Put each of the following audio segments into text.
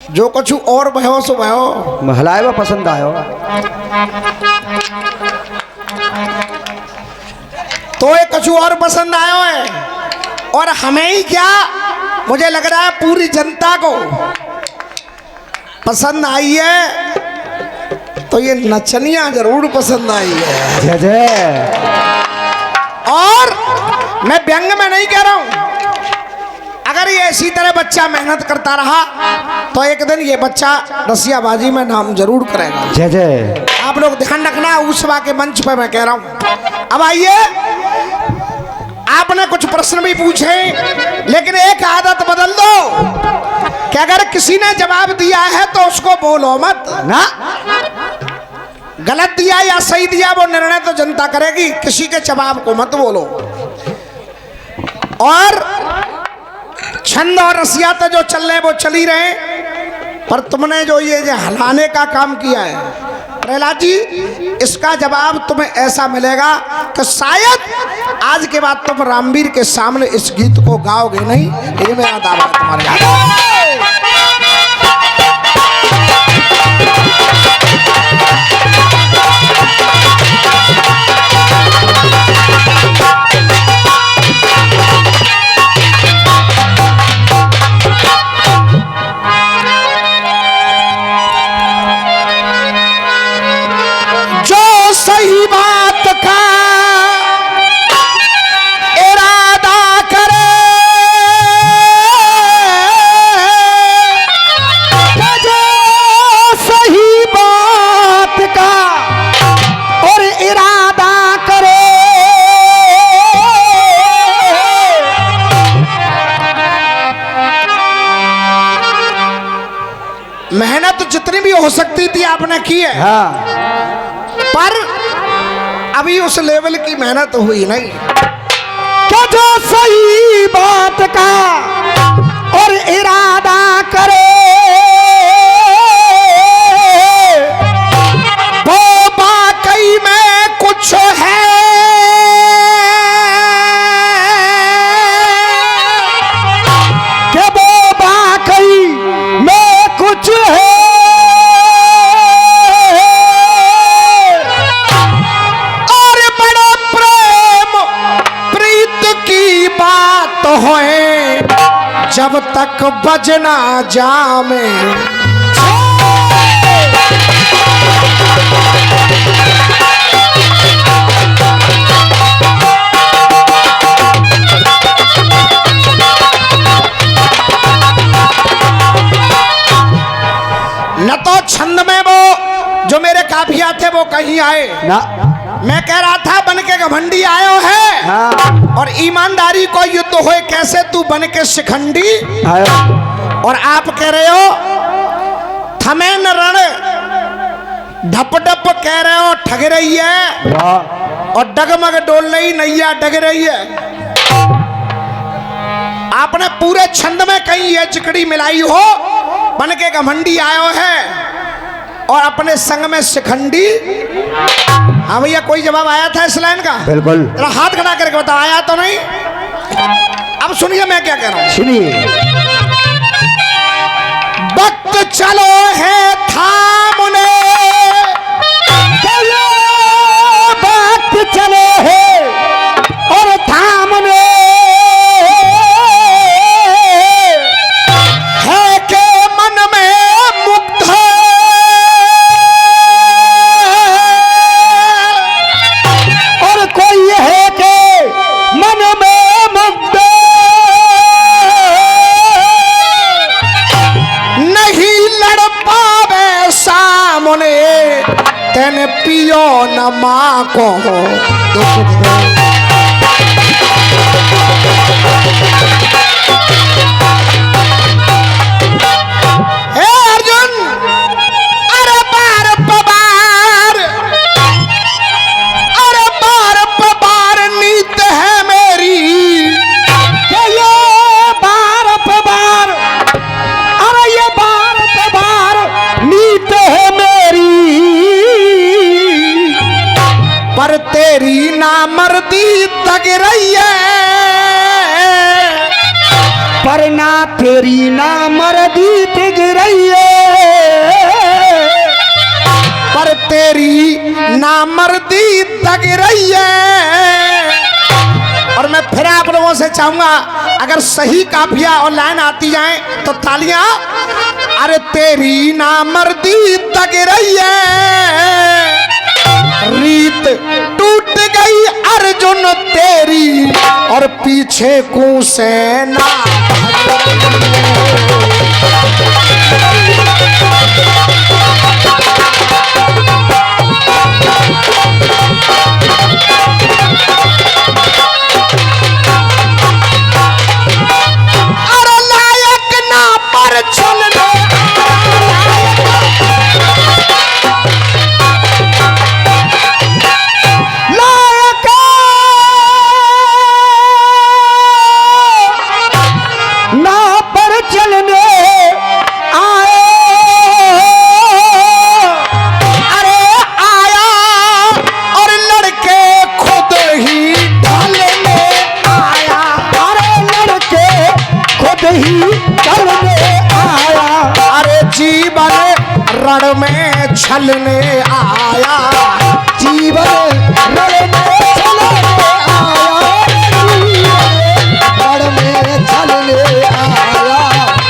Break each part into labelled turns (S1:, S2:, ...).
S1: जो कछु और भयो सो भयो
S2: हलाए पसंद आयो
S1: तो ये कछु और पसंद आयो है। और हमें ही क्या, मुझे लग रहा है पूरी जनता को पसंद आई है। तो ये नचनिया जरूर पसंद आई है।
S2: जय जय।
S1: और मैं व्यंग में नहीं कह रहा हूं, अगर ये इसी तरह बच्चा मेहनत करता रहा तो एक दिन ये बच्चा रसियाबाजी में नाम जरूर करेगा।
S2: जय जय।
S1: आप लोग ध्यान रखना, ऊसवा के मंच पे मैं कह रहा हूं। अब आइए, आपने कुछ प्रश्न भी पूछे, लेकिन एक आदत बदल दो कि अगर किसी ने जवाब दिया है तो उसको बोलो मत
S2: ना।
S1: गलत दिया या सही दिया वो निर्णय तो जनता करेगी, किसी के जवाब को मत बोलो। और छंद और रसिया तो जो चल रहे वो चल ही रहे, पर तुमने जो ये हलाने का काम किया है प्रहलाद जी, इसका जवाब तुम्हें ऐसा मिलेगा कि शायद आज के बाद तुम रामवीर के सामने इस गीत को गाओगे नहीं। ये मेरा दावा है तुम्हारे सही बात का इरादा करे, जो सही बात का और इरादा करे, मेहनत जितनी भी हो सकती थी आपने की है।
S2: हाँ।
S1: पर अभी उस लेवल की मेहनत हुई नहीं
S2: कि जो सही बात का और इरादा करे
S1: वो वाकई में कुछ है।
S2: कि वो वाकई में कुछ है। जब तक बजना जामे, न तो छंद में वो जो मेरे काफिया थे वो कहीं आए ना।
S1: मैं कह रहा था बन के घमंडी आयो है।
S2: हाँ।
S1: और ईमानदारी को युद्ध होए कैसे तू बन के शिखंडी
S2: आयो।
S1: और आप कह रहे हो थमे न रण, ढप ढप कह रहे हो ठग रही है, और डगमग डोल रही नैया डग रही है। आपने पूरे छंद में कहीं ये चिकड़ी मिलाई हो, बन के घमंडी आयो है और अपने संग में शिखंडी। हाँ भैया, कोई जवाब आया था इस लाइन का?
S2: बिल्कुल।
S1: जरा हाथ खड़ा करके बता, आया तो नहीं? अब सुनिए मैं क्या कह रहा हूं।
S2: सुनिए।
S1: वक्त चलो है थामने,
S2: वक्त चलो है और थामने,
S1: है के मन में मुग्ध,
S2: और कोई है के मन में मुग्ध,
S1: नहीं लड़ पावे सामने, तेने पियो न माँ को दुख दे। हे अर्जुन, अरे बार पबार, अरे बार पबार नीत है मेरी,
S2: ये बार पबार, अरे ये बार पबार नीत है मेरी,
S1: पर तेरी नामर्दी तग रही है,
S2: पर ना तेरी नामर्दी तिग रही है।
S1: नामर्दी दग रही है। और मैं फिर आप लोगों से चाहूंगा अगर सही काफिया और लाइन आती जाए तो तालियां। अरे तेरी नामर्दी दग रही है, रीत टूट गई अर्जुन तेरी और पीछे को सेना। रण में छलने आया, जीवन रण में छलने आया, रण में छलने आया,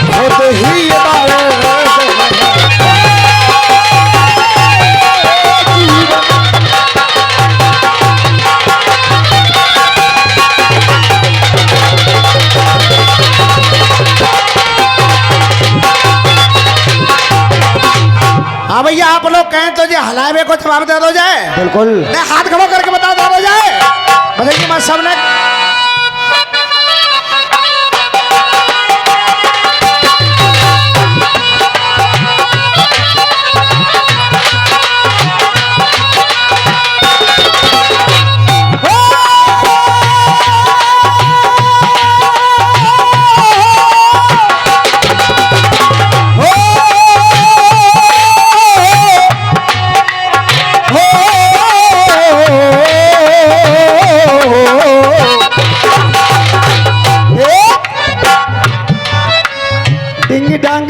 S1: खुद ही हाँ भैया आप लोग कहें तो जो हलावे को जवाब दे दो जाए।
S2: बिल्कुल
S1: हाथ खड़ो करके बता दो जाए। बताइए मैं सबने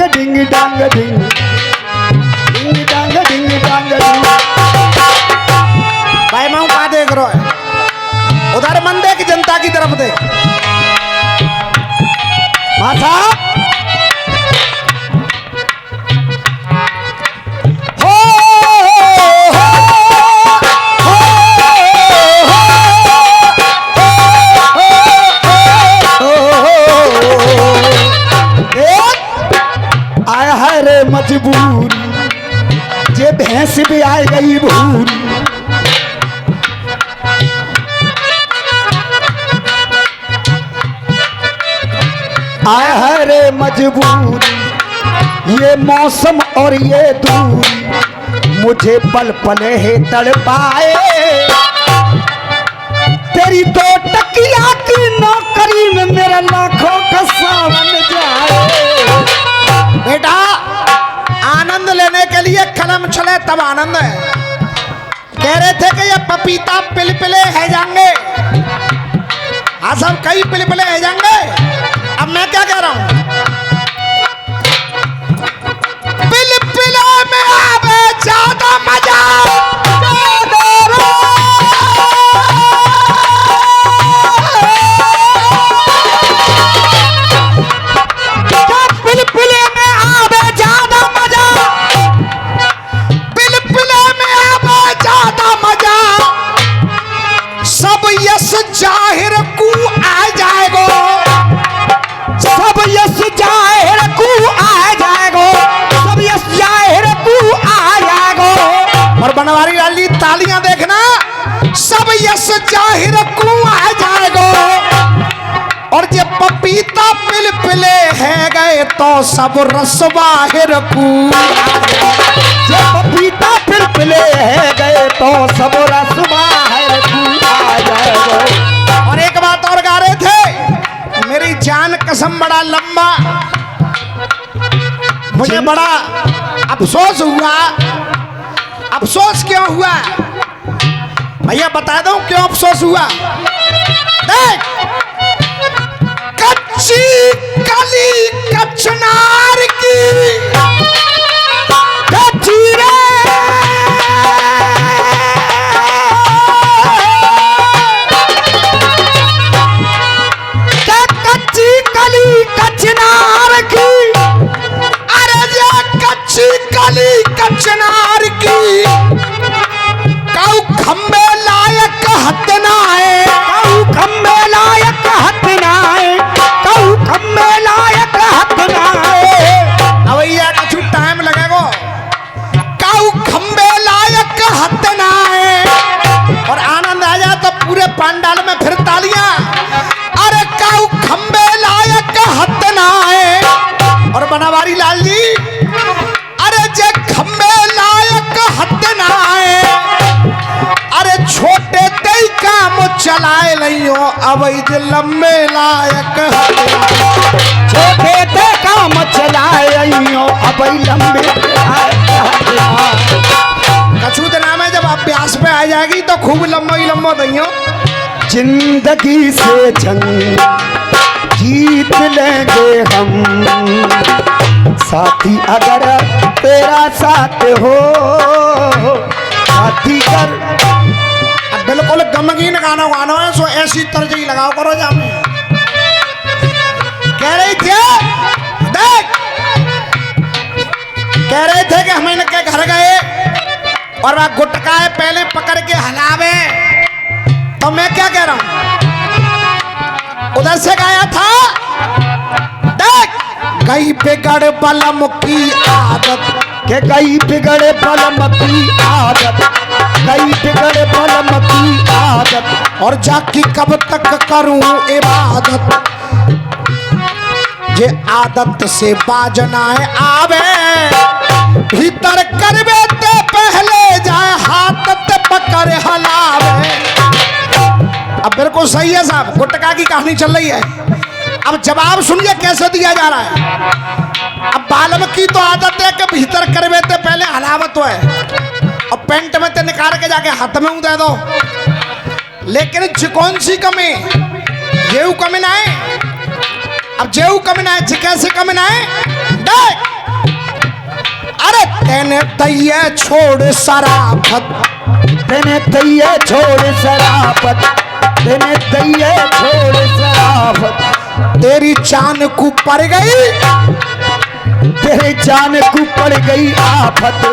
S2: डिंग डांग डिंग डिंग डांग डिंग डांग डिंग।
S1: भाई मैं कहाँ देख रहा है? उधर मन देख, जनता की तरफ देख। हाँ साहब
S2: मजबूरी जे भैंस भी आ गई भूरी। आया है रे मजबूरी, ये मौसम और ये दूरी मुझे पल पल है तड़पाए। तेरी दो टकिया की नौकरी में मेरा लाखों का सावन जाए।
S1: बेटा आनंद लेने के लिए कलम चले तब आनंद है। कह रहे थे कि ये पपीता पिलपिले है जाएंगे, हाँ सब कई पिलपिले है जाएंगे। अब मैं क्या कह रहा हूं, पिलपिले में आवे ज्यादा मजा। जाहिर को आ जाएगो, सब यश जाहिर को आ जाएगो, सब यश जाहिर को आ जाएगो। और बनवारी लाली तालियां देखना, सब यश जाहिर को आ जाएगो। और जब पपीता पिलपिले है गए तो सब रस बाहिर को।
S2: जब पपीता पिलपिले है गए तो सब रस बाहिर को आ जाएगो।
S1: और एक बात और गा रहे थे, मेरी जान कसम बड़ा लंबा, मुझे बड़ा अफसोस हुआ। अफसोस क्यों हुआ भैया बता दो क्यों अफसोस हुआ। देख कच्ची कली कचनार की कच्ची रे डाली कचनार की काऊ खंबे लायक हद ना है,
S2: कहू खम्बे लायक हथ नाए, कहू खम्बे लायक हथ नाए।
S1: अब ये कुछ टाइम लगेगा। काऊ खंबे लायक हद ना है, और आनंद आ जाए तो पूरे पंडाल में फिर तालियां। अरे काऊ खंबे लायक हद ना है, और बनवारी लाल जी अरे जे खंबे लायक हद ना है, अरे छोटे ते काम चलाए लियो अब लंबे लायक हद ना है।
S2: छोटे ते काम चलाए अइयो अब लंबे लायक।
S1: कछु दिन में जब अभ्यास पे आ जाएगी तो खूब लंबा ही लंबा दइयो।
S2: जिंदगी से जंग जीत लेंगे हम, साथी अगर तेरा साथ हो, साथी कर।
S1: अब बिल्कुल गमगीन गाना गाना है, सो ऐसी तर्ज ही लगाओ करो जामे। कह रही थे देख, कह रहे थे कि हम इनके घर गए और वह गुटकाए पहले पकड़ के हलावे, तो मैं क्या कह रहा हूं, उधर से गाया था देख गई बिगड़ बलम की आदत,
S2: के गई बिगड़े बलम की आदत, गई बिगड़े बलम की आदत।
S1: और जाकी कब तक करूं इबादत, ये आदत से बाजना है आवे, भीतर करवे ते पहले जाए हाथ ते पकड़ हलावे। अब बिल्कुल सही है साहब, गुटका की कहानी चल रही है। अब जवाब सुनिए कैसे दिया जा रहा है। अब बालम की तो आदत है कि भीतर करवे ते पहले हलावत हो है, और पेंट में ते निकाल के जाके हाथ में दे दो। लेकिन कौन सी कमी, जेऊ कमी ना है। अब जेऊ कमी ना है, कैसे कमी ना है देख। अरे तेने तैये छोड़ शराफत,
S2: तेने तैये छोड़ शराफत, तेने तैये छोड़ शराफत।
S1: तेरी जान को पड़ गई,
S2: तेरी जान को पड़ गई आफत,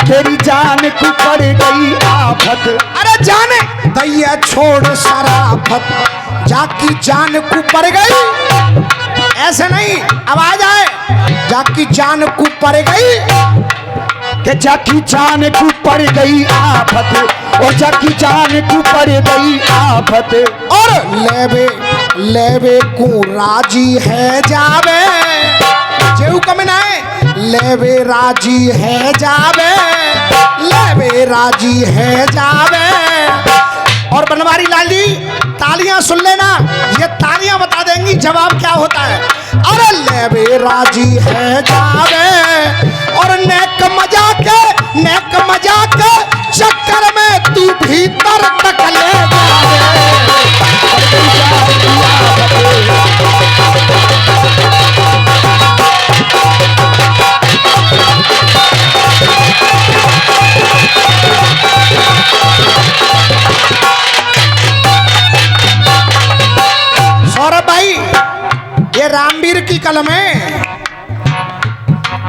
S2: तेरी जान को पड़ गई आफत।
S1: अरे जाने तैये छोड़ शराफत, जाकी जान को पड़ गई। ऐसे नहीं, आवाज आए, जाकी जान को पड़ गई,
S2: के जाकी जान को पड़ गई आफत, और जाकी जान को पड़ गई आफत।
S1: और लेवे लेवे को राजी है जावे, जेऊ कमिना है, लेवे राजी है जावे, लेवे राजी है जावे। और बनवारी लाल जी तालियां सुन लेना, ये तालियां बता देंगी जवाब क्या होता है। अरे लेवे राजी है जावे, और नेक मजा के चक्कर में तू भीतर तक ले जावे। सौरभ भाई, ये रामवीर की कलम है,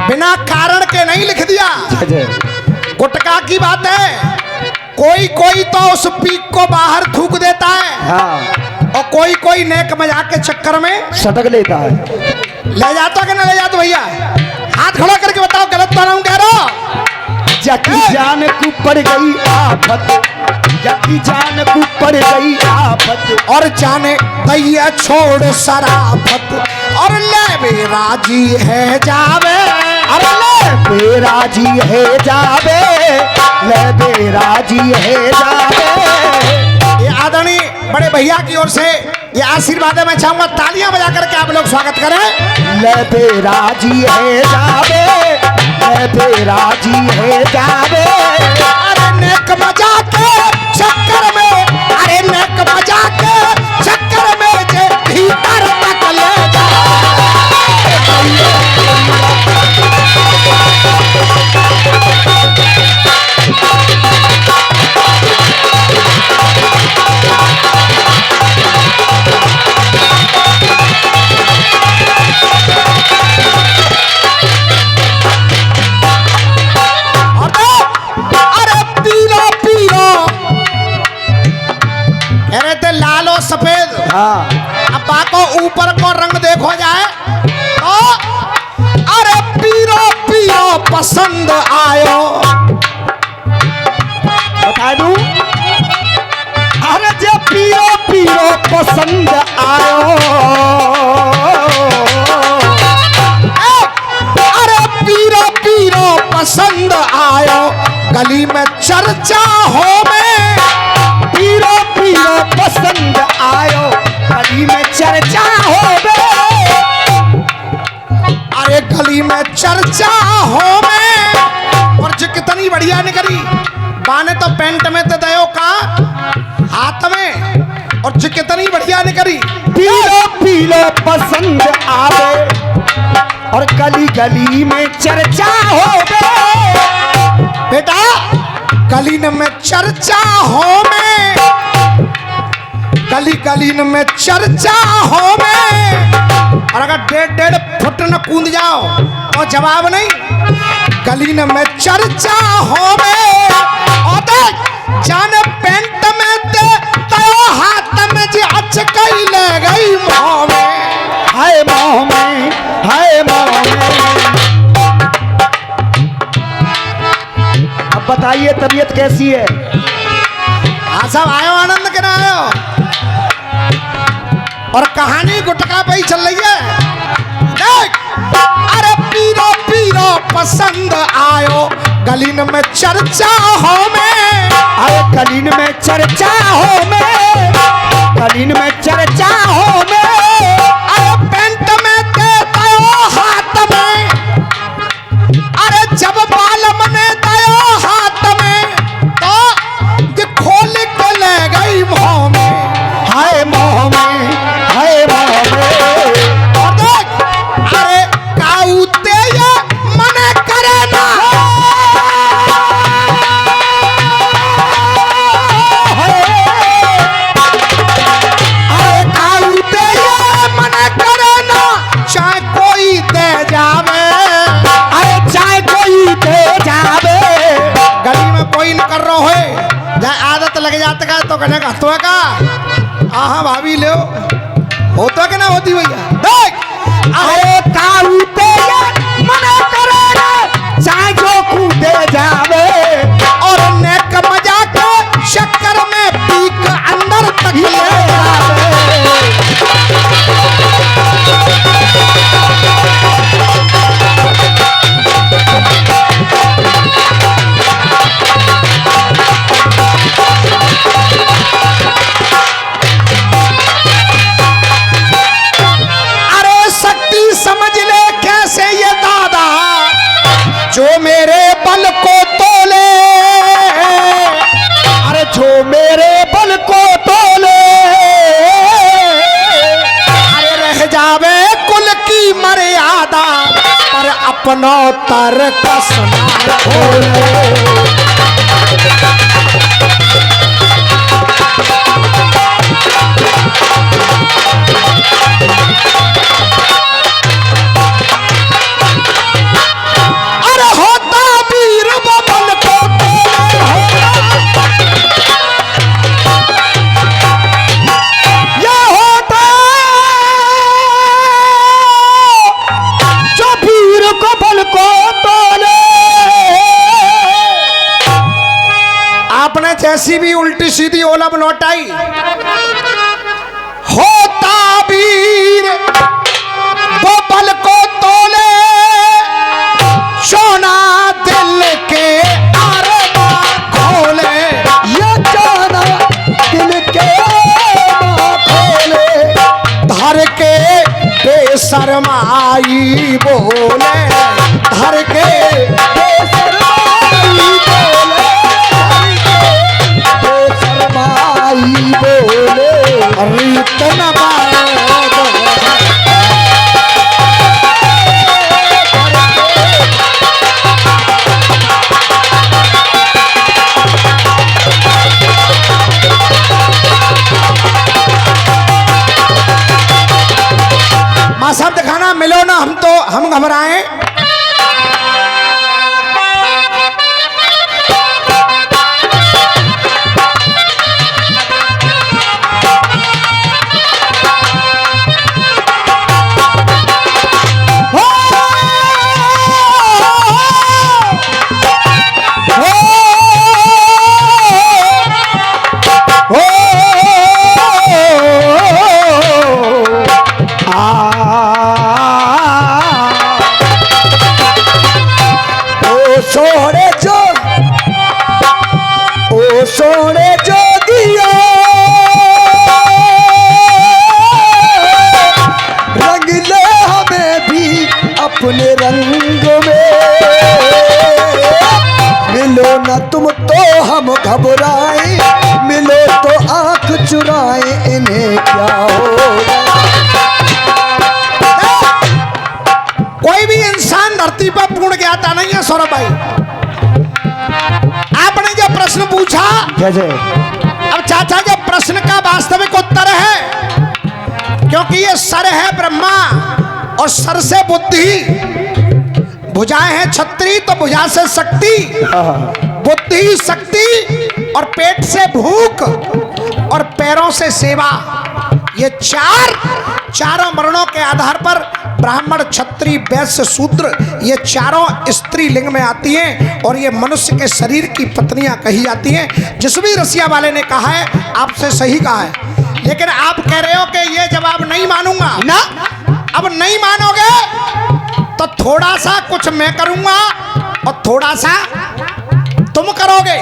S1: बिना कारण के नहीं लिख दिया। गुटका की बात है, कोई कोई तो उस पीक को बाहर थूक देता है,
S2: हाँ,
S1: और कोई कोई नेक मजाक के चक्कर में
S2: सटक लेता है।
S1: ले जाता कि ना ले जाता भैया, हाथ खड़ा करके बताओ गलत तो ना कह रहा हूं।
S2: जाकी जान को पड़ गई आफत, जाकी जान को पड़ गई आफत।
S1: और जाने दैया छोड़ शराफत, और ले राजी है जावे,
S2: अरे ले राजी है जावे, ले राजी है जावे।
S1: ये आदरणीय बड़े भैया की ओर से ये आशीर्वाद है, मैं चाहूंगा तालियां बजा करके आप लोग स्वागत करें।
S2: ले राजी है जावे, ले राजी है जावे।
S1: अरे नेक मजा के चक्कर में, अरे नेक मजा के चक्कर में जे भीतर तक ले जा।
S2: हाँ।
S1: अब बाको ऊपर को रंग देखो जाए तो अरे पीरो पीरो पसंद आयो।
S2: बता दूं, अरे जे पीरो पीरो पसंद आयो,
S1: अरे पीरो पीरो पसंद आयो, गली में चर्चा हो में।
S2: पीरो पीरो पसंद आयो, गली में चर्चा हो में।
S1: अरे गली में चर्चा हो में। और जो कितनी बढ़िया निकली, बाने तो पेंट में तो दयो का हाथ में, और जो कितनी बढ़िया निकली।
S2: पीरो पीरो पसंद आवे, और गली गली में चर्चा हो में।
S1: बेटा गली में चर्चा हो में, गली गली में चर्चा हो में। और अगर 1.5 फुट न कूद जाओ तो जवाब नहीं। गली में चर्चा हो में, और देख जाने पेंट में ते तयो हाथ में जी अचकई ले गई मोह में।
S2: हाय मोह में, हाय मोह में। अब बताइए तबीयत कैसी है?
S1: हाँ सब आयो, आनंद के ना आयो। और कहानी गुटका पे ही चल रही है। देख अरे पीरो पीरो पसंद आयो, गलीन में चर्चा हो में।
S2: अरे गलीन में चर्चा हो में, गलीन में चर्चा हो में।
S1: अरे पेंट में ते तयो हाथ में, अरे जब बाल मने तयो हाथ में, तो ये खोल के ले गई मोह में।
S2: हाय मोह में, हाय मोह में।
S1: और देख अरे काऊते ये मने करे ना। अरे काऊते ये मने करे ना, चाहे कोई दे जावे।
S2: अरे चाहे कोई दे जावे।
S1: गली में कोई न कर रहा है, जहाँ आदत लग जाता का तो कहने का तो का हाँ भाभी ले होता कि ना होती भैया। देख
S2: अरे काऊते ये मना करे ना, चाहे जो कूदे जावे।
S1: और नेक मजाक शक्कर में पीक अंदर तक ले जावे। अरे शक्ति समझ ले कैसे ये दादा, जो मेरे बल को तोले।
S2: अरे जो मेरे बल को तोले।
S1: अरे रह जावे कुल की मर्यादा, पर अपनो तर्क सुना खोले। अरे होता वीर बल को तोले,
S2: ये होता जो वीर को बल को तोले।
S1: आपने जैसी भी उल्टी सीधी ओलब लौटाई। होता वीर वो बल को तोले, सोना दिल के आरबा खोले।
S2: ये जाना दिल के आरबा खोले।
S1: धर के बेशरमाई बोले, धर के
S2: बेशरमाई बोले, बेशरमाई बोले।
S1: रीत न पाए माँ साहब दिखाना मिलो ना, हम घबराएं।
S2: सोने जो ओ सोने जोगिया रंग ले हमें भी अपने रंग में, मिलो न तुम तो हम घबराए, मिलो तो आंख चुराए, इन्हें क्या होगा।
S1: कोई भी इंसान धरती पर पूर्ण ज्ञाता नहीं है सौरभ भाई। आपने जो प्रश्न पूछा,
S2: जय जय,
S1: अब चाचा जो प्रश्न का वास्तविक उत्तर है, क्योंकि ये सर है ब्रह्मा और सर से बुद्धि, भुजाएं हैं छत्री तो भुजा से शक्ति, बुद्धि शक्ति और पेट से भूख और पैरों से सेवा, ये चारों वर्णों के आधार पर ब्राह्मण क्षत्रिय वैश्य शूद्र ये चारों स्त्री लिंग में आती हैं और ये मनुष्य के शरीर की पत्नियां कही जाती हैं। जिस भी रसिया वाले ने कहा है आपसे सही कहा है, लेकिन आप कह रहे हो कि ये जवाब नहीं मानूंगा ना। अब नहीं मानोगे तो थोड़ा सा कुछ मैं करूंगा और थोड़ा सा तुम करोगे।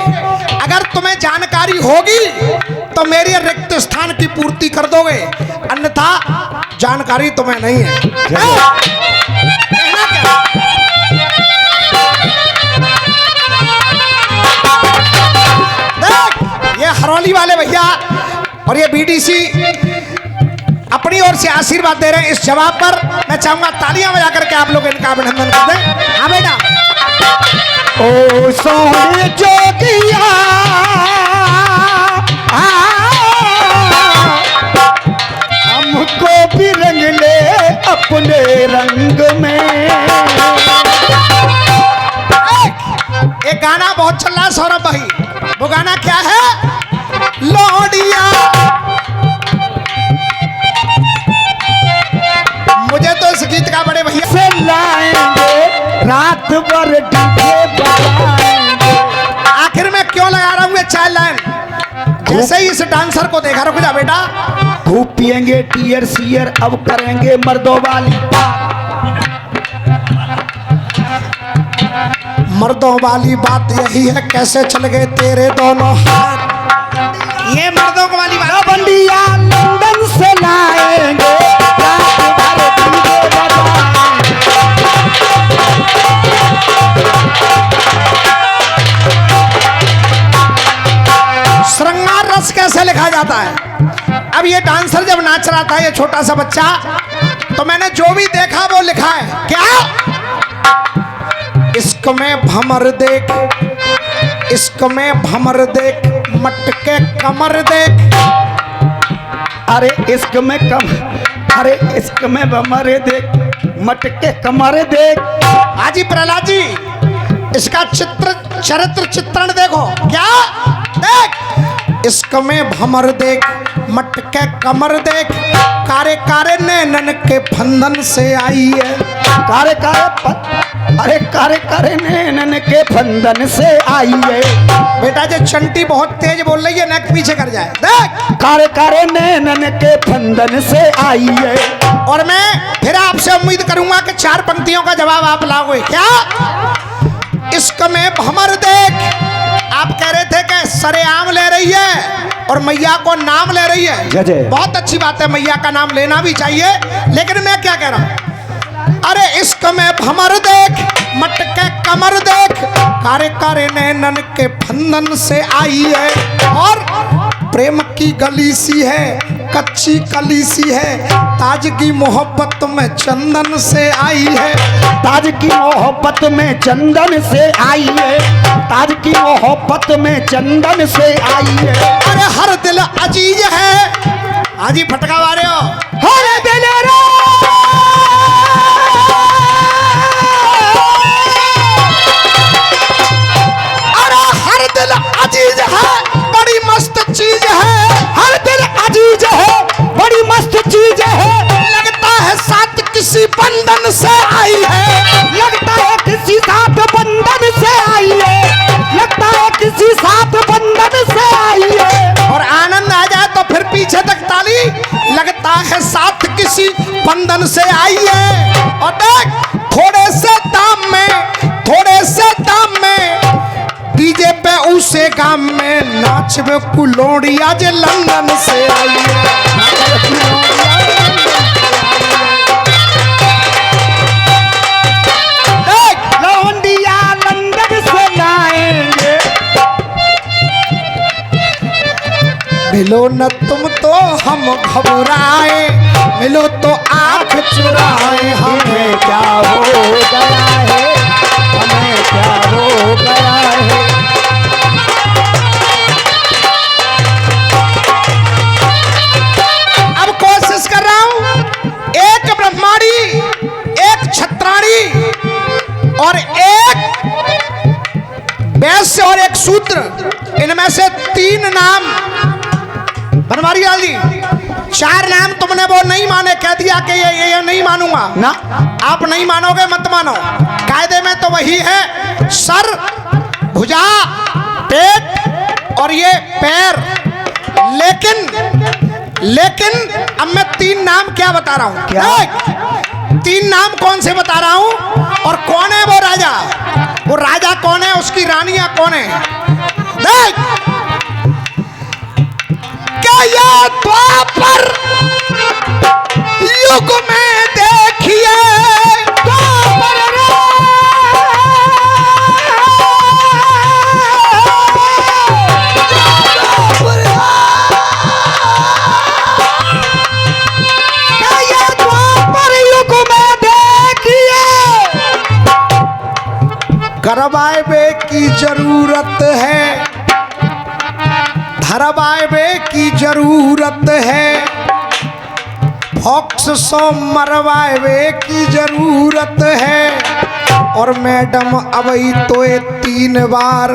S1: अगर तुम्हें जानकारी होगी तो मेरी रिक्त स्थान की पूर्ति कर दोगे, अन्यथा जानकारी तुम्हें नहीं है। कहना क्या? देख ये हरौली वाले भैया और ये बीडीसी अपनी ओर से आशीर्वाद दे रहे हैं। इस जवाब पर मैं चाहूंगा तालियां बजा करके आप लोग इनका अभिनंदन कर दें। हाँ बेटा।
S2: ओ सोने जोगिया हमको भी रंग ले अपने रंग में।
S1: एक गाना बहुत चल रहा है सौरभ भाई, वो गाना क्या है? लोडिया। मुझे तो इस गीत का बड़े भैया
S2: से लाएंगे रात भर डीजे बजाएंगे।
S1: आखिर में क्यों लगा रहा हूँ ये चाइल्ड लाइन? जैसे ही इस डांसर को देखा, रुक जा बेटा,
S2: खूब पिएंगे टीयर सीयर, अब करेंगे मर्दों वाली बात।
S1: मर्दों वाली बात यही है, कैसे चल गए तेरे दोनों हाथ। ये मर्दों वाली बात।
S2: बंडिया लंदन से लाएंगे रात भर डीजे बजाएंगे।
S1: श्रृंगार रस कैसे लिखा जाता है? अब ये डांसर जब नाच रहा था, ये छोटा सा बच्चा, तो मैंने जो भी देखा वो लिखा है। क्या? इश्क में भमर देख, इश्क में भमर देख, मटके कमर देख।
S2: अरे इश्क में कम, अरे इश्क में भमर देख, मटके कमर देख।
S1: हाजी प्रहलाद जी, इसका चरित्र चित्रण देखो। क्या देख? इश्क में भमर देख, मटके कमर देख, कारे कारे नैनन के फंदन से आई है।
S2: कारे अरे कारे कारे नैनन के फंदन से आई है।
S1: बेटा जो चंटी बहुत तेज बोल रही है, नेक पीछे कर जाए। देख
S2: कारे कारे नैनन के फंदन से आई है।
S1: और मैं फिर आपसे उम्मीद करूंगा कि 4 पंक्तियों का जवाब आप लाओगे। क्या? इश्क में भमर देख। आप कह रहे थे कि सरेआम ले रही है और मैया को नाम ले रही है। बहुत अच्छी बात है, मैया का नाम लेना भी चाहिए, लेकिन मैं क्या कह रहा हूं? अरे इश्क में भमर देख, मटके कमर देख, कारे कारे नैनन के फंदन से आई है। और प्रेम की गली सी है, कच्ची कली सी है, ताज की मोहब्बत में चंदन से आई है।
S2: ताज की मोहब्बत में चंदन से आई है। ताज की मोहब्बत में चंदन से आई है।
S1: अरे हर दिल अजीज है। हाजी फटका मारे हो।
S2: हर दिल
S1: अरे हर दिल अजीज है, बड़ी मस्त चीज है।
S2: हर दिल अजीज है, बड़ी मस्त चीज है।
S1: लगता है साथ किसी बंधन से आई है।
S2: लगता है किसी साथ बंधन से आई है। लगता है किसी साथ बंधन से आई है।
S1: और आनंद आ जाए तो फिर पीछे तक ताली। लगता है साथ किसी बंधन से आई है। और देख थोड़े से दाम में काम में नाच में कुलोड़िया जे लंदन से आई है।
S2: लौंडिया लंदन से लाएंगे।
S1: मिलो न तुम तो हम घबराए, मिलो तो आंख चुराए हमें
S2: हमें क्या हो गया है, हमें क्या हो गया है।
S1: अब कोशिश कर रहा हूं, एक ब्रह्माणी, एक छत्राणी और एक वैश्य और एक शूद्र, इनमें से 3 नाम बनवारी लाल जी, 4 नाम तुमने वो नहीं माने, कह दिया कि ये नहीं मानूंगा
S2: ना
S1: आप नहीं मानोगे, मत मानो। कायदे में तो वही है, सर, भुजा, पेट और ये पैर। लेकिन अब मैं 3 नाम क्या बता रहा हूं,
S2: क्या?
S1: 3 नाम कौन से बता रहा हूं, और कौन है वो राजा, वो राजा कौन है, उसकी रानियां कौन है। देख, क्या ये द्वापर युग में देखिए, द्वापर क्या ये द्वापर युग में देखिए, करवाए की जरूरत है, धरवाए की जरूरत है, फॉक्स सो मरवाए की जरूरत है, और मैडम अबई तो 3 बार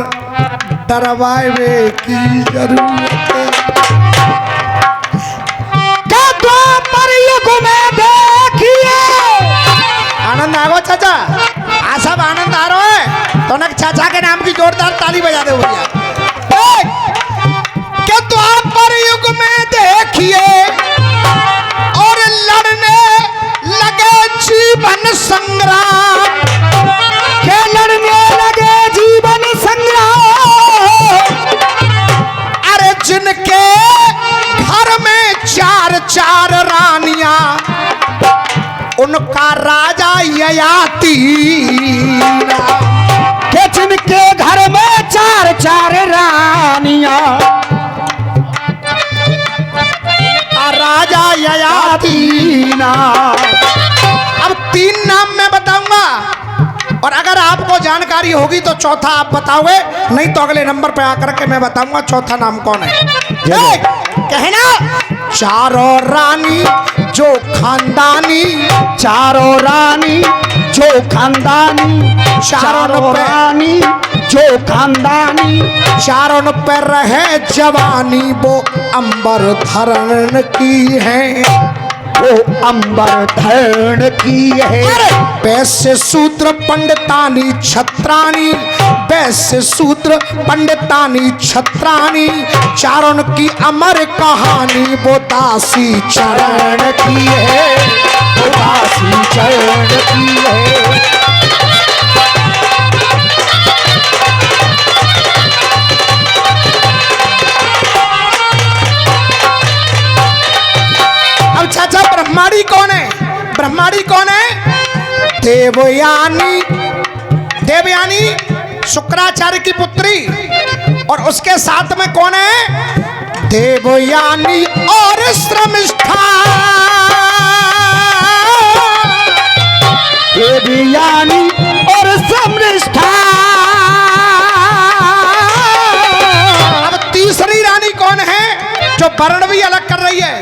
S1: डरवाए की जरूरत है। क्या द्वापर युग में देखिए, आनंद आ गो चाचा, आ सब आनंद आ रहा है तो ना चाचा के नाम की जोरदार ताली बजा दे भैया। क्या द्वापर युग में देखिए और लड़ने लगे जीवन संग्राम,
S2: के लड़ने लगे जीवन संग्राम।
S1: अरे जिनके घर में 4 रानियां, उनका राजा ययाति,
S2: के जिनके घर में 4 रानियां,
S1: राजा ययाति।
S2: ना
S1: अब 3 नाम मैं बताऊंगा, और अगर आपको जानकारी होगी तो चौथा आप बताओगे, नहीं तो अगले नंबर पे आकर के मैं बताऊंगा चौथा नाम कौन है। कहना, 4 रानी जो खानदानी,
S2: 4 रानी जो खानदानी, 4 रानी जो खानदानी,
S1: 4 पे रहे जवानी, वो अंबर धरण की है,
S2: वो अंबर धरण की है।
S1: वैश्य शूद्र पंडितानी छत्राणी, वैश्य शूद्र पंडितानी छत्राणी, 4 की अमर कहानी, वो दासी चरण की है,
S2: वो दासी चरण की है।
S1: अब चाचा ब्रह्माणी कौन है, ब्रह्माणी कौन है, देवयानी, देवयानी शुक्राचार्य की पुत्री, और उसके साथ में कौन है, देवयानी और श्रमिष्ठा,
S2: देवयानी और श्रमिष्ठा।
S1: अब तीसरी रानी कौन है, जो वर्ण भी अलग कर रही है,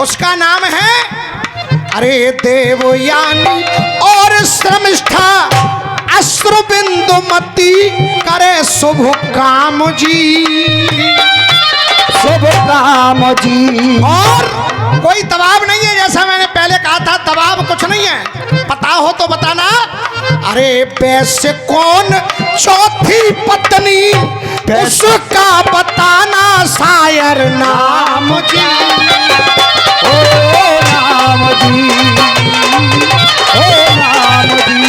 S1: उसका नाम है, अरे देवयानी और श्रमिष्ठा, अश्रु बिंदुमती करे शुभ काम जी,
S2: शुभ काम जी।
S1: और कोई दबाव नहीं है, जैसा मैंने पहले कहा था, दबाव कुछ नहीं है, पता हो तो बताना। अरे वैसे कौन चौथी पत्नी, उसका बताना शायर नाम जी,
S2: ओ नाम जी, ओ नाम जी।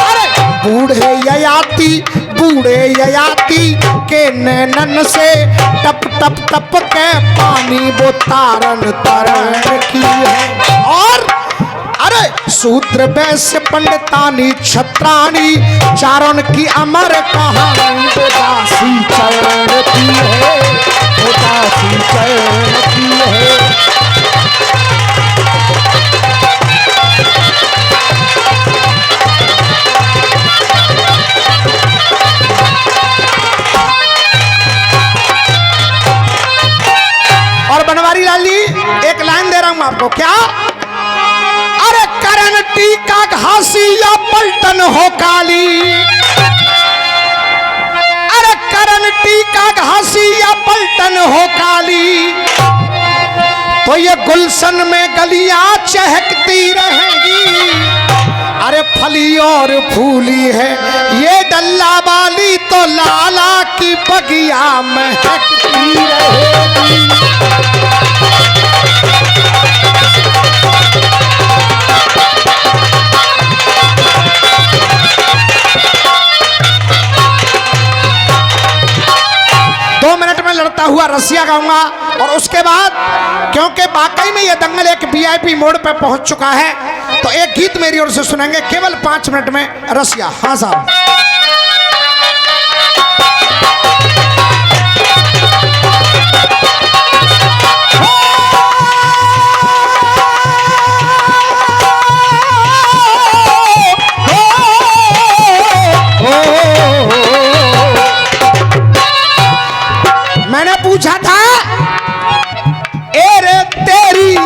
S1: अरे बूढ़े ययाति बूढ़े ययाति के नैनन से टप टप टप के पानी वो तारण तारण की है। और अरे शूद्र वैश्य पंडितानी छत्राणी चारण की अमर कहानी वो दासी चरण की है, वो दासी चरण की है। और बनवारी लाल जी एक लाइन दे रहा हूं आपको, क्या? अरे करण टीका घासी या पलटन हो काली, अरे करण टीका घासी या पलटन हो काली, तो ये गुलशन में गलियां चहकती रहेंगी। अरे फली और फूली है ये डल्ला वाली, तो लाला की बगिया महकती रहेगी। 2 मिनट में लड़ता हुआ रसिया गाऊंगा और उसके बाद क्योंकि वाकई में यह दंगल एक वीआईपी मोड पे पहुंच चुका है, तो एक गीत मेरी ओर से सुनेंगे केवल 5 मिनट में रसिया। हाँ साहब। मैंने पूछा था ए रे तेरी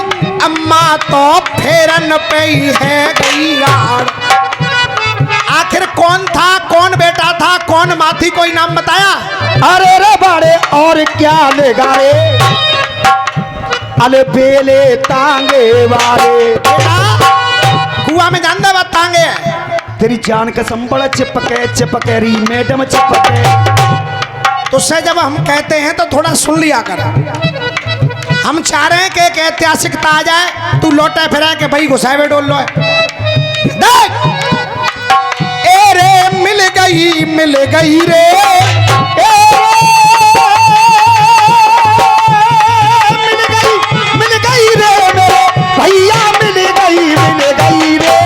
S1: अम्मा तो फेरन पे ही है गई राड़। आखिर कौन था, कौन बेटा था, कौन माँ थी, कोई नाम बताया?
S2: अरे रे बाड़े और क्या लेगा रे, अले बेले तांगे वाले।
S1: बेटा कुआ में जान दे बात तांगे
S2: तेरी जान कसम बड़ा चिपके चिपके री मैडम चिपके।
S1: तुझसे जब हम कहते हैं तो थोड़ा सुन लिया कर। हम चाह रहे हैं कि एक ऐतिहासिकता आ जाए, तू लौटे फिरा के भाई घुसाए डोल लो। देख ए रे मिल गई रे,
S2: मिल गई रे मेरे भैया, मिल गई रे।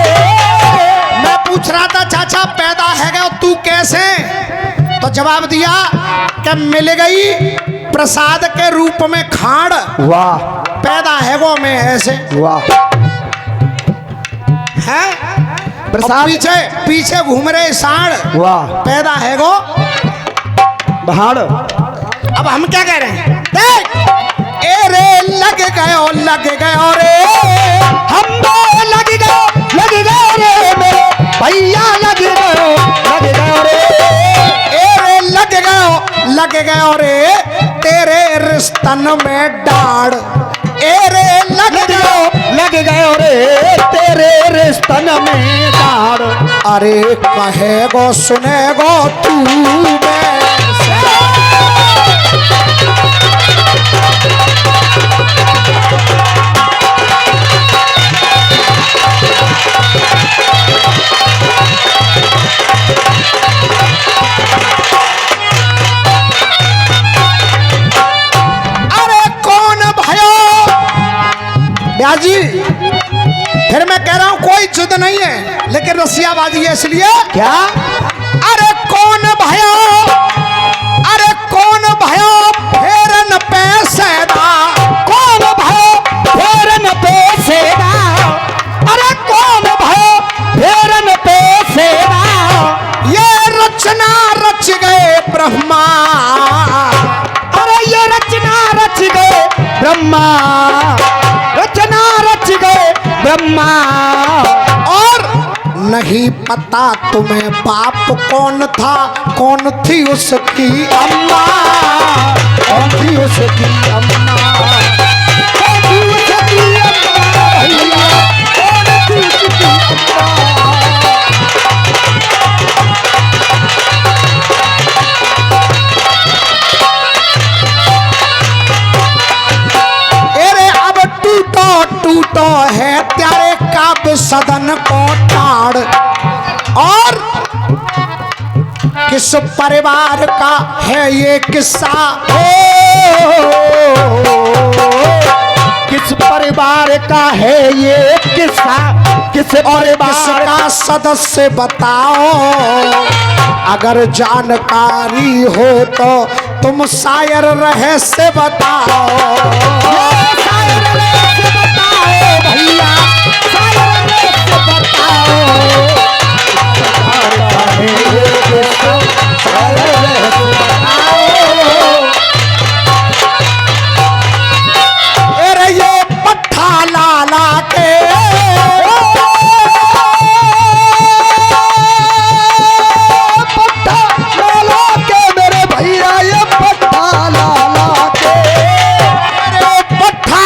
S1: मैं पूछ रहा था चाचा पैदा है गया तू कैसे, तो जवाब दिया कि मिल गई प्रसाद के रूप में खाड़।
S2: वाह।
S1: पैदा है वो मैं ऐसे।
S2: वाह।
S1: है
S2: प्रसाद
S1: पीछे पीछे घूम रहे साढ़।
S2: वाह।
S1: पैदा है वो
S2: भाड़।
S1: अब हम क्या कह रहे हैं? देख ए रे लग गए रे,
S2: हम लग गए रे मेरे भैया, लग गए रे।
S1: ए रे लग गए रे तेरे रिश्तन में डाड़। ए रे लग
S2: गए रे तेरे रिश्तन में डाड़।
S1: अरे कहेगो सुनेगो तू मैं जी। फिर मैं कह रहा हूं कोई जिद नहीं है, लेकिन रसियाबाजी है इसलिए।
S2: क्या?
S1: अरे कौन भयो फेरन पे सैदा,
S2: कौन भयो फेरन पे सेदा, अरे कौन भयो फेरन पे सेदा।
S1: ये रचना रच गए ब्रह्मा,
S2: अरे ये रचना रच गए ब्रह्मा, रचना रच गए ब्रह्मा।
S1: और नहीं पता तुम्हें बाप कौन था, कौन थी उसकी अम्मा,
S2: कौन थी उसकी अम्मा, कौन थी उसकी अम्मा भैया, कौन थी उसकी अम्मा।
S1: टूटो है त्यारे काब सदन को टाड़। और किस परिवार का है ये किस्सा,
S2: किस परिवार का है ये किस्सा, किस
S1: और
S2: परिवार
S1: किसका सदस्य बताओ, अगर जानकारी हो तो तुम शायर रहस्य बताओ।
S2: शायर रहस्य बताओ भैया, शायर रहस्य बताओ, शायर रहस्य बताओ।
S1: अरे ये पट्ठा लाला के
S2: मेरे भैया, ये पट्ठा लाला के,
S1: अरे पट्ठा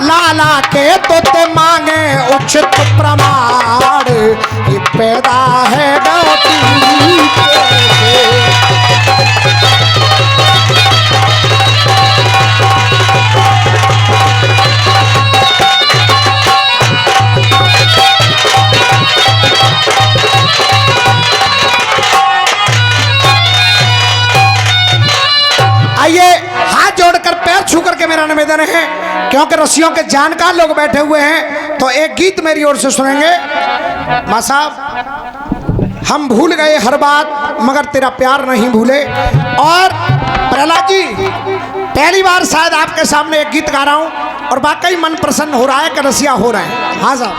S1: लाला के तो ते मांगे उचित प्रमाण, ये पैदा है गौती आइए हाथ जोड़कर पैर छू करके मेरा निवेदन है, क्योंकि रसियों के जानकार लोग बैठे हुए हैं, तो एक गीत मेरी ओर से सुनेंगे। माँ साहब, हम भूल गए हर बात मगर तेरा प्यार नहीं भूले। और प्रहलाद जी, पहली बार शायद आपके सामने एक गीत गा रहा हूं और वाकई मन प्रसन्न हो रहा है कि रसिया हो रहे हैं। हाँ साहब,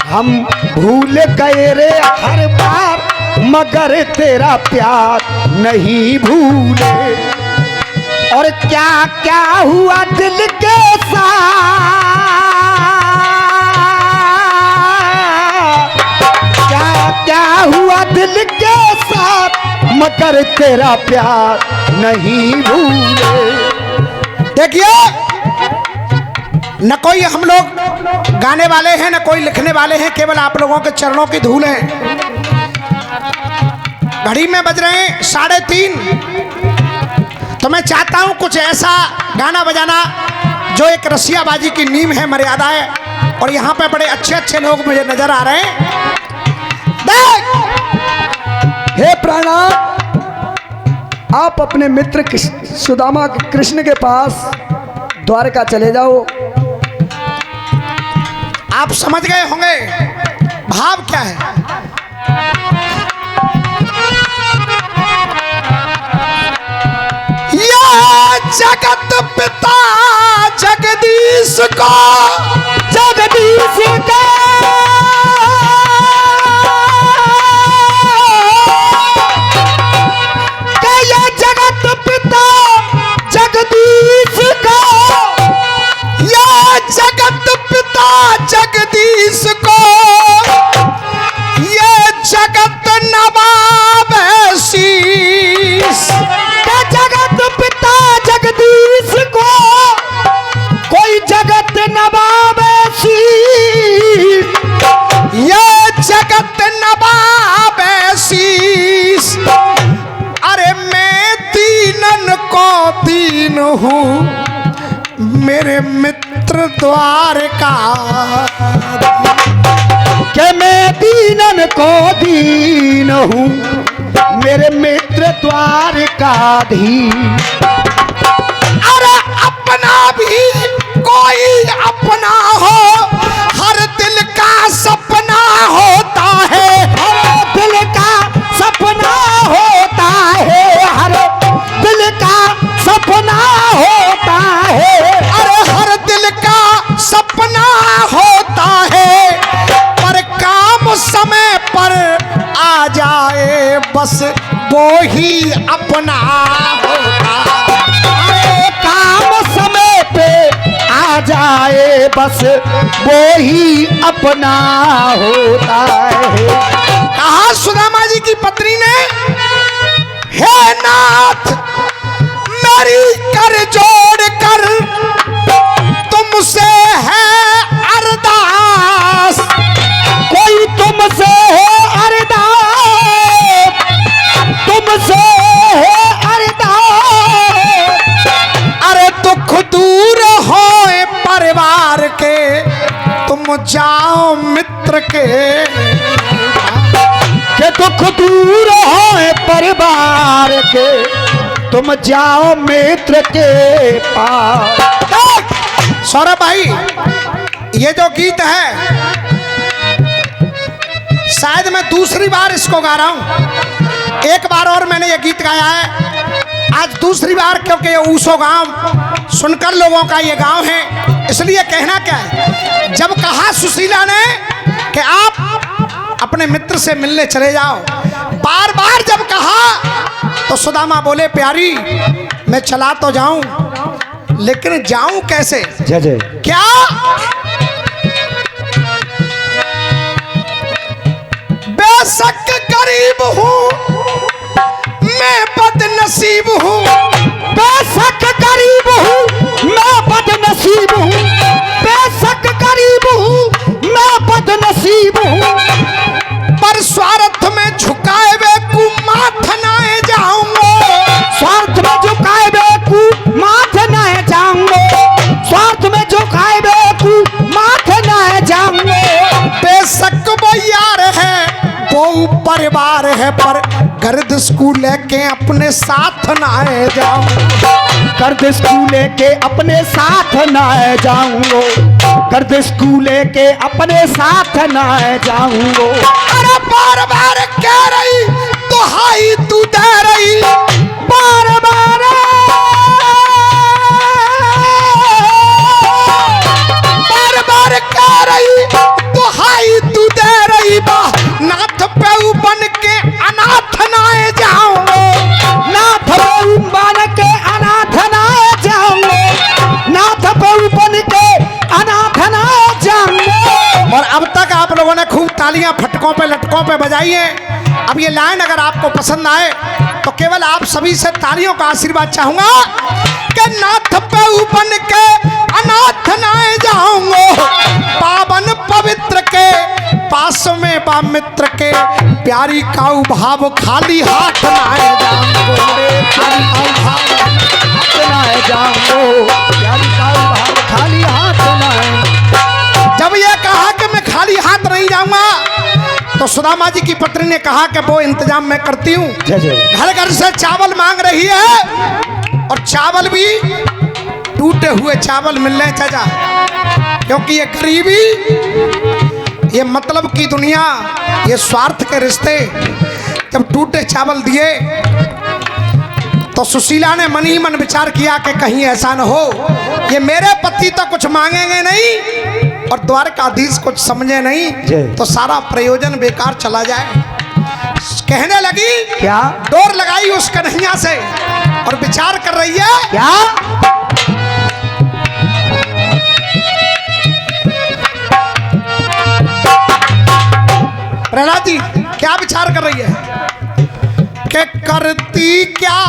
S2: हम भूल गए रे हर बार, मगर तेरा प्यार नहीं भूले। और क्या क्या हुआ दिल के साथ, क्या क्या हुआ दिल के साथ, मगर तेरा प्यार नहीं भूले।
S1: देखिए, न कोई हम लोग गाने वाले हैं न कोई लिखने वाले हैं, केवल आप लोगों के चरणों की धूल है। घड़ी में बज रहे हैं 3:30, तो मैं चाहता हूं कुछ ऐसा गाना बजाना जो एक रसियाबाजी की नींव है, मर्यादा है। और यहाँ पे बड़े अच्छे अच्छे लोग मुझे नजर आ रहे हैं। देख,
S3: हे प्राणनाथ, आप अपने मित्र सुदामा कृष्ण के पास द्वारका चले जाओ।
S1: आप समझ गए होंगे भाव क्या है। या जगत पिता जगदीश को,
S2: जगदीश का
S1: या जगत पिता जगदीश को, या जगत पिता जगदीश को, ये जगत नवाब है शीश।
S2: जगत पिता जगदीश को कोई जगत नवाब शीश,
S1: ये जगत नवाब है शीश। अरे मैं दीनन को दीन हूँ, मेरे मित्र द्वारका,
S2: कि मैं दीनन को दीन हूँ, मेरे मित्र द्वारकाधीश।
S1: अरे अपना भी कोई अपना हो, हर दिल का सपना होता है। बस वो ही अपना होता।
S2: अरे काम समय पे आ जाए बस वो ही अपना होता है।
S1: कहा सुदामा जी की पत्नी ने, हे नाथ मेरी कर जोड़ कर तुमसे है अरदास,
S2: कोई तुमसे है अरदास, तुमसे है अरदास।
S1: अरे दुख दूर होए परिवार के तुम जाओ मित्र के।
S2: कि दुख दूर होए परिवार के तुम जाओ मित्र के पास।
S1: सौरभ भाई, ये जो गीत है शायद मैं दूसरी बार इसको गा रहा हूं। एक बार और मैंने ये गीत गाया है, आज दूसरी बार, क्योंकि ये ऊसो गांव सुनकर लोगों का ये गांव है, इसलिए कहना क्या है। जब कहा सुशीला ने कि आप अपने मित्र से मिलने चले जाओ, बार बार जब कहा तो सुदामा बोले, प्यारी मैं चला तो जाऊं लेकिन जाऊं कैसे?
S2: जय जय।
S1: क्या बेशक गरीब हूं मैं बदनसीब हूं,
S2: बेशक गरीब हूँ मैं बदनसीब हूँ, बेशक गरीब हूँ मैं बदनसीब हूँ।
S1: पर स्वार्थ में झुकाए वे को माथ नाए जाऊंगा,
S2: स्वार्थ में झुकाए बेकू माथ न जाऊंगे, स्वार्थ में झुकाए बेकू माथ न जाऊंगे।
S1: बेशक वो यार है वो परिवार है, पर गर्द स्कूल लेके अपने साथ नाए जाऊंगा।
S2: गर्द स्कूल के अपने साथ न जाऊंगो, गर्द स्कूल के अपने साथ न जाऊंगो।
S1: अरे बार बार कह रही दुहाई तू दे रही,
S2: बार बार
S1: बार बार कह रही दुहाई तू दे रही, बा नाथ पे बन के अनाथ नाए जाऊंगा।
S2: नाथ बहु बन के अनाथ न जाऊंगे, नाथ बहु बन के अनाथ न जाऊंगे।
S1: और अब तक आप लोगों ने खूब तालियां फटकों पे लटकों पे बजाई है। अब ये लाइन अगर आपको पसंद आए तो केवल आप सभी से तालियों का आशीर्वाद चाहूंगा कि नाथ पे बन के अनाथ नाए जाऊंगा, पावन पवित्र के पास में बा मित्र के, प्यारी काऊ भाव खाली हाथ नाए जाऊंगा।
S2: खाली हाथ न जाऊंगो, प्यारी काऊ भाव खाली हाथ न।
S1: जब ये कहा कि मैं खाली हाथ नहीं जाऊंगा तो सुदामा जी की पत्नी ने कहा कि वो इंतजाम मैं करती हूँ।
S2: जय जय।
S1: घर घर से चावल मांग रही है और चावल भी टूटे हुए चावल मिल रहे चाचा, क्योंकि ये गरीबी, ये मतलब की दुनिया, ये स्वार्थ के रिश्ते जब टूटे चावल दिए तो सुशीला ने मन ही मन विचार किया कि कहीं ऐसा न हो ये मेरे पति तो कुछ मांगेंगे नहीं और द्वारकाधीश कुछ समझे नहीं तो सारा प्रयोजन बेकार चला जाए। कहने लगी,
S2: क्या
S1: डोर लगाई उस कन्हैया से और विचार कर रही है,
S2: क्या
S1: प्रहलाद जी क्या विचार कर रही है कि करती क्या,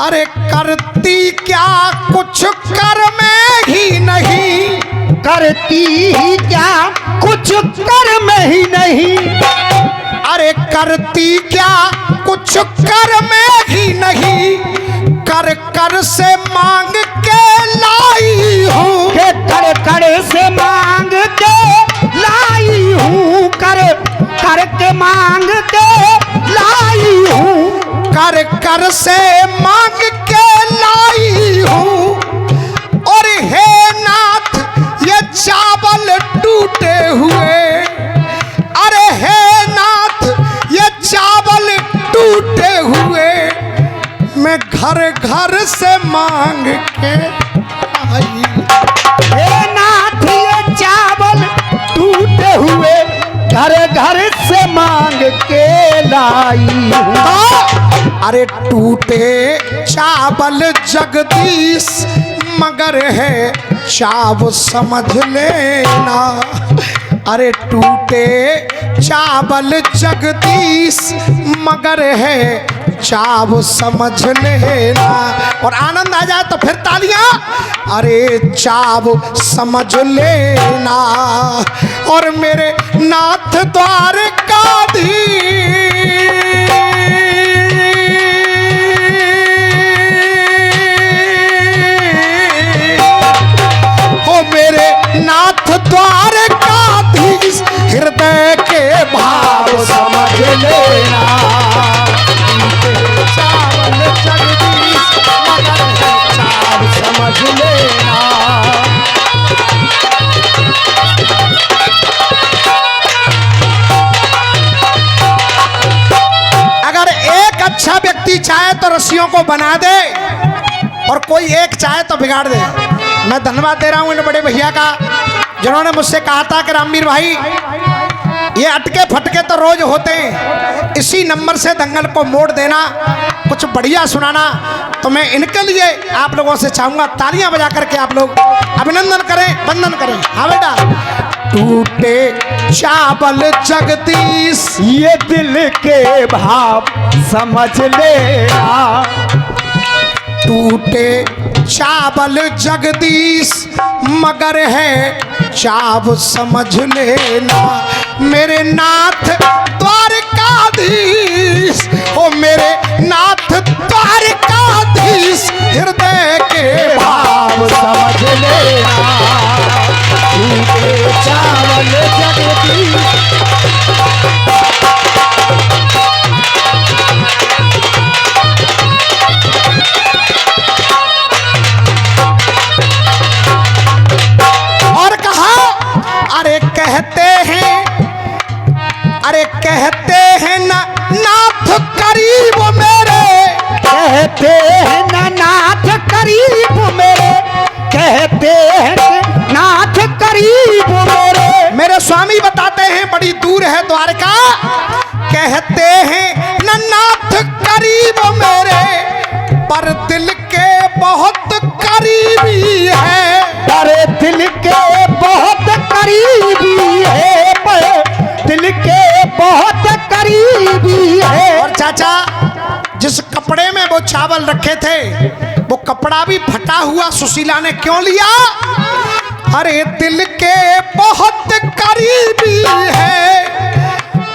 S1: अरे करती क्या कुछ कर में ही नहीं,
S2: करती ही क्या कुछ कर में ही नहीं,
S1: अरे करती क्या कुछ कर में ही नहीं, कर कर से मांग के लाई हूँ,
S2: के कर कर से मांग के लाई हूँ, कर कर के मांग के लाई हूँ,
S1: कर कर से मांग के लाई हूँ। और हे नाथ ये चावल टूटे हुए, अरे हे नाथ ये चावल टूटे हुए, मैं घर घर से मांग के आई।
S2: हे नाथ ये चावल टूटे हुए घर घर से मांग के लाई हूँ।
S1: अरे टूटे चावल जगदीश मगर है चाव समझ लेना। अरे टूटे चावल जगदीश मगर है चाव समझ लेना। और आनंद आ जाए तो फिर तालियां। अरे चाव समझ लेना। और मेरे नाथ द्वारकाधीश, ओ मेरे नाथ द्वारकाधीश हृदय के भाव समझ लेना। चावल जगदीश मगर है चाव समझ लेना। अगर एक अच्छा व्यक्ति चाहे तो रस्सियों को बना दे और कोई एक चाहे तो बिगाड़ दे। मैं धन्यवाद दे रहा हूं इन बड़े भैया का जिन्होंने मुझसे कहा था कि रामवीर भाई ये अटके फटके तो रोज होते हैं, इसी नंबर से दंगल को मोड़ देना, कुछ बढ़िया सुनाना। तो मैं इनके लिए आप लोगों से चाहूंगा तालियां बजा करके आप लोग अभिनंदन करें, वंदन करें। हाँ बेटा। टूटे चावल जगदीश
S2: ये दिल के भाव समझ लेना।
S1: टूटे चावल जगदीश मगर है चाव समझ लेना। मेरे नाथ द्वारकाधीश, ओ मेरे नाथ द्वारकाधीश हृदय के भाव समझ लेना। टूटे चावल जगदीश। और कहा अरे कहते हैं ना नाथ करीब मेरे,
S2: कहते हैं ना नाथ करीब मेरे, कहते हैं नाथ करीब मेरे।
S1: मेरे स्वामी बताते हैं बड़ी दूर है द्वारका। कहते हैं ना नाथ करीब मेरे पर दिल के बहुत करीबी है।
S2: अरे दिल के बहुत करीबी है, पर दिल के बहुत करीबी है।
S1: और चाचा जिस कपड़े में वो चावल रखे थे वो कपड़ा भी फटा हुआ सुशीला ने क्यों लिया? अरे दिल के बहुत करीबी है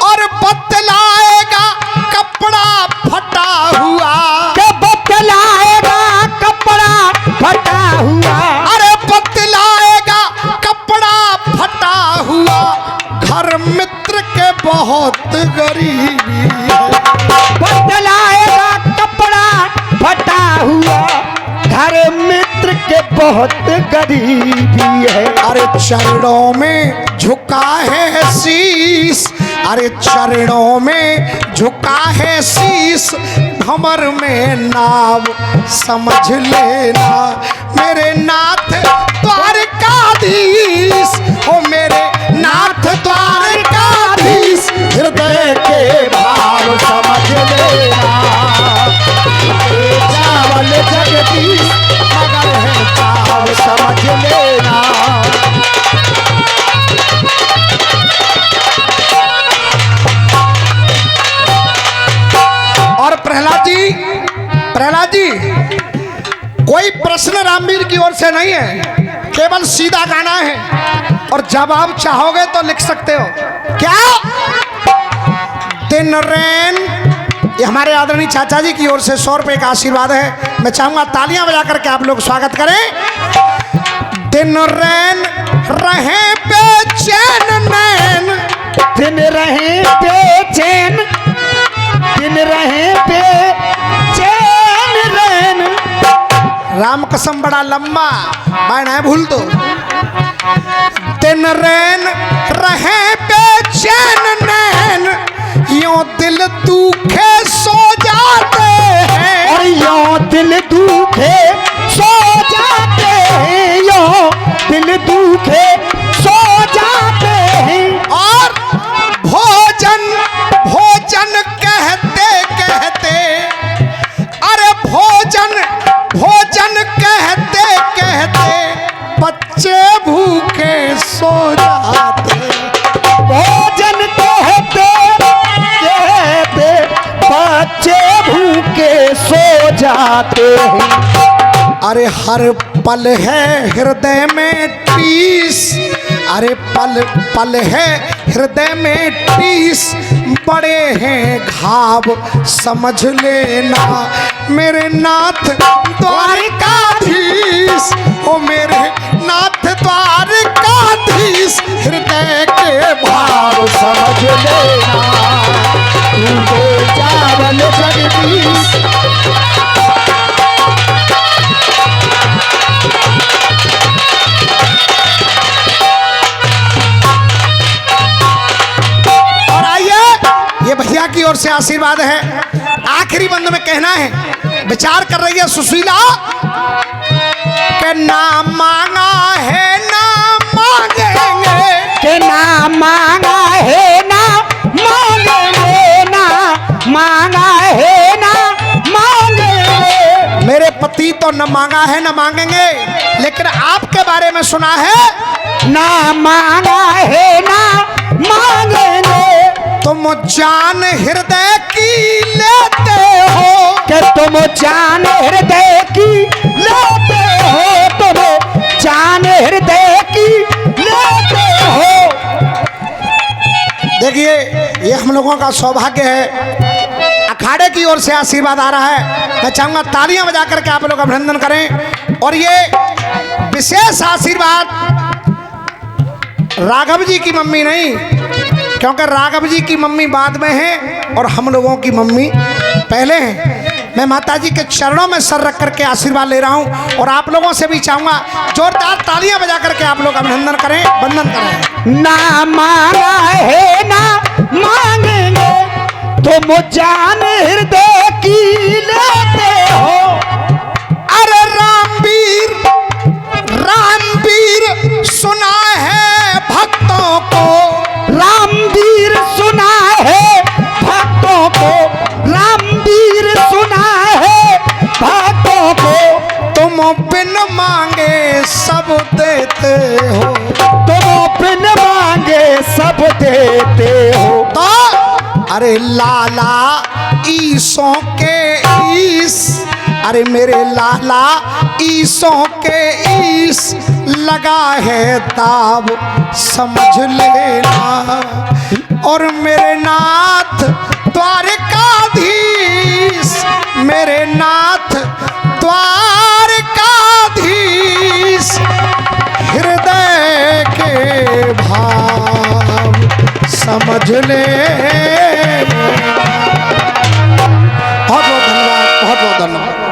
S1: और बतलाएगा कपड़ा फटा हुआ।
S2: के बतलाएगा कपड़ा फटा हुआ।
S1: अरे बतलाएगा कपड़ा फटा हुआ। घर मित्र के बहुत गरीबी है।
S2: बतलाएगा कपड़ा फटा हुआ। घर मित्र के बहुत गरीबी है।
S1: अरे चरणों में झुका है शीश, अरे चरणों में झुका है शीश। भंवर में नाव समझ लेना। मेरे नाथ द्वारकाधीश, ओ मेरे नाथ द्वारकाधीश हृदय के भाव समझ लेना। चावल जगदीश मगर है चाव समझ लेना। और प्रहलाद जी कोई प्रश्न रामवीर की ओर से नहीं है, केवल सीधा गाना है और जवाब चाहोगे तो लिख सकते हो। क्या दिन रैन, ये हमारे आदरणीय चाचा जी की ओर से 100 रुपए का आशीर्वाद है। मैं चाहूंगा तालियां बजा करके आप लोग स्वागत करें। दिन रैन रहे बेचैन नैन,
S2: दिन रहे बेचैन, दिन रहे बेचैन रैन।
S1: राम कसम बड़ा लंबा मैं ना भूल दो। दिन रैन रहे बेचैन नैन, यूं दिल दुखे सो जाते हैं।
S2: और यूं दिल दुखे सो जाते हैं, यूं दिल दुखे सो जाते हैं।
S1: और
S2: जाते हैं।
S1: अरे हर पल है हृदय में टीस, अरे पल पल है हृदय में टीस, बड़े हैं घाव समझ लेना मेरे नाथ द्वारिकाधीश, ओ मेरे नाथ द्वारिकाधीश, हृदय के भाव
S2: समझ लेना तुमको चावल जगदीश।
S1: और आइए ये भैया की ओर से आशीर्वाद है। आखिरी बंद में कहना है, विचार कर रही है सुशीला कि ना मांगा है ना मांगेंगे,
S2: के ना मांगा है ना मांगेंगे, ना मांगा है ना मांगेंगे।
S1: मेरे पति तो न मांगा है न मांगेंगे, लेकिन आपके बारे में सुना है
S2: ना मांगा है ना मांगेंगे।
S1: तुम जान हृदय की लेते हो,
S2: कि तुम जान हृदय की लेते हो, तुम जान हृदय की लेते हो।
S1: देखिए ये हम लोगों का सौभाग्य है, अखाड़े की ओर से आशीर्वाद आ रहा है। मैं चाहूंगा तालियां बजा करके आप लोग अभिनंदन करें। और ये विशेष आशीर्वाद राघव जी की मम्मी नहीं, क्योंकि राघव जी की मम्मी बाद में है और हम लोगों की मम्मी पहले हैं। मैं माता जी के चरणों में सर रख करके आशीर्वाद ले रहा हूं और आप लोगों से भी चाहूंगा जोरदार तालियां बजा करके आप लोग अभिनंदन करें, वंदन करें।
S2: ना मांगा है ना मांगेंगे, तुम जान हृदय की लेते हो।
S1: अरे रामवीर सुना है भक्तों को,
S2: रामवीर सुना है भक्तों को, रामवीर सुना है भक्तों को।
S1: तुम बिन मांगे सब देते हो,
S2: तुम बिन मांगे सब देते हो।
S1: तो अरे लाला ईसों के ईस, अरे मेरे लाला ईसों के ईस, लगा है ताब समझ लेना। और मेरे नाथ द्वारिकाधीश, मेरे नाथ द्वारिकाधीश, हृदय के भाव समझ ले। बहुत बहुत धन्यवाद, बहुत बहुत धन्यवाद।